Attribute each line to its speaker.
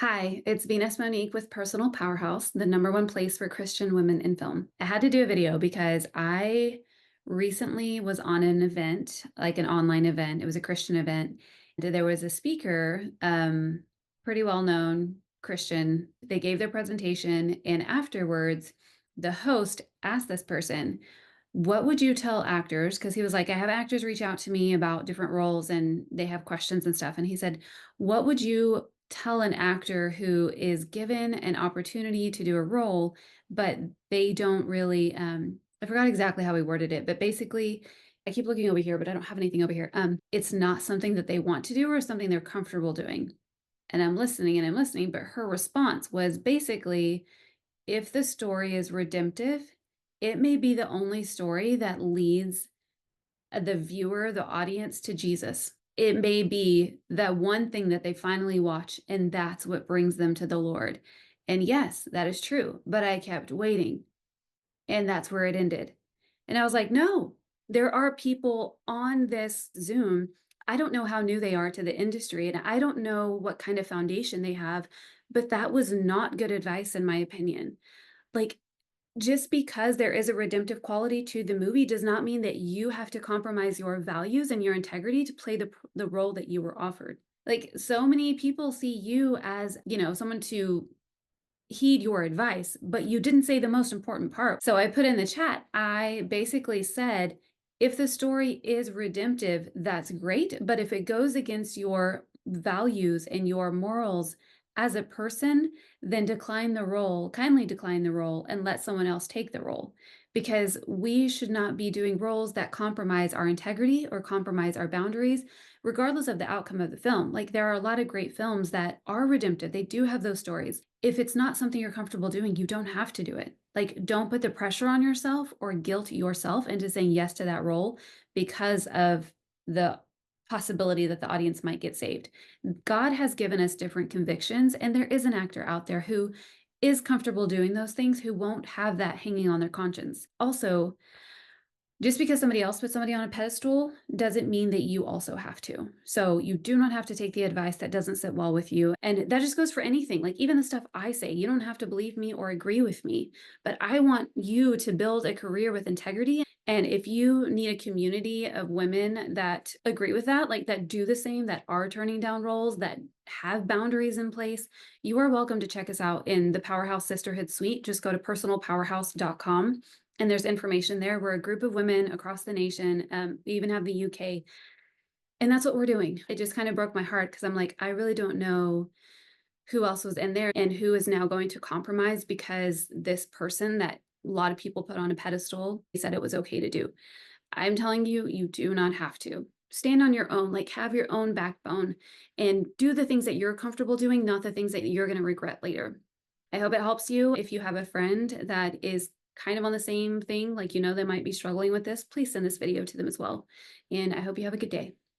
Speaker 1: Hi, it's Venus Monique with Personal Powerhouse, the #1 place for Christian women in film. I had to do a video because I recently was on an event, like an online event. It was a Christian event. There was a speaker, pretty well known Christian. They gave their presentation, and afterwards, the host asked this person, what would you tell actors? Because he was like, I have actors reach out to me about different roles and they have questions and stuff. And he said, what would you tell an actor who is given an opportunity to do a role, but they don't really, I forgot exactly how he worded it, but basically, I keep looking over here, but I don't have anything over here. It's not something that they want to do or something they're comfortable doing. And I'm listening, but her response was basically, if the story is redemptive, it may be the only story that leads the viewer, the audience to Jesus. It may be that one thing that they finally watch, and that's what brings them to the Lord. And yes, that is true. But I kept waiting, and that's where it ended. And I was like, no, there are people on this Zoom. I don't know how new they are to the industry, and I don't know what kind of foundation they have, but that was not good advice, in my opinion. Like, just because there is a redemptive quality to the movie does not mean that you have to compromise your values and your integrity to play the role that you were offered. Like, so many people see you as, someone to heed your advice, but you didn't say the most important part. So I put in the chat, I basically said, if the story is redemptive, that's great. But if it goes against your values and your morals as a person, then decline the role, kindly decline the role, and let someone else take the role. Because we should not be doing roles that compromise our integrity or compromise our boundaries, regardless of the outcome of the film. Like, there are a lot of great films that are redemptive, they do have those stories. If it's not something you're comfortable doing, you don't have to do it. Like, don't put the pressure on yourself or guilt yourself into saying yes to that role because of the possibility that the audience might get saved. God has given us different convictions, and there is an actor out there who is comfortable doing those things, who won't have that hanging on their conscience. Also, just because somebody else put somebody on a pedestal doesn't mean that you also have to. So you do not have to take the advice that doesn't sit well with you. And that just goes for anything. Like, even the stuff I say, you don't have to believe me or agree with me, but I want you to build a career with integrity. And if you need a community of women that agree with that, like that do the same, that are turning down roles, that have boundaries in place, you are welcome to check us out in the Powerhouse Sisterhood Suite. Just go to personalpowerhouse.com. And there's information there. We're a group of women across the nation. We even have the UK. And that's what we're doing. It just kind of broke my heart because I'm like, I really don't know who else was in there and who is now going to compromise because this person that a lot of people put on a pedestal said it was okay to do. I'm telling you, you do not have to. Stand on your own, like, have your own backbone and do the things that you're comfortable doing, not the things that you're going to regret later. I hope it helps you. If you have a friend that is kind of on the same thing, like, they might be struggling with this, please send this video to them as well. And I hope you have a good day.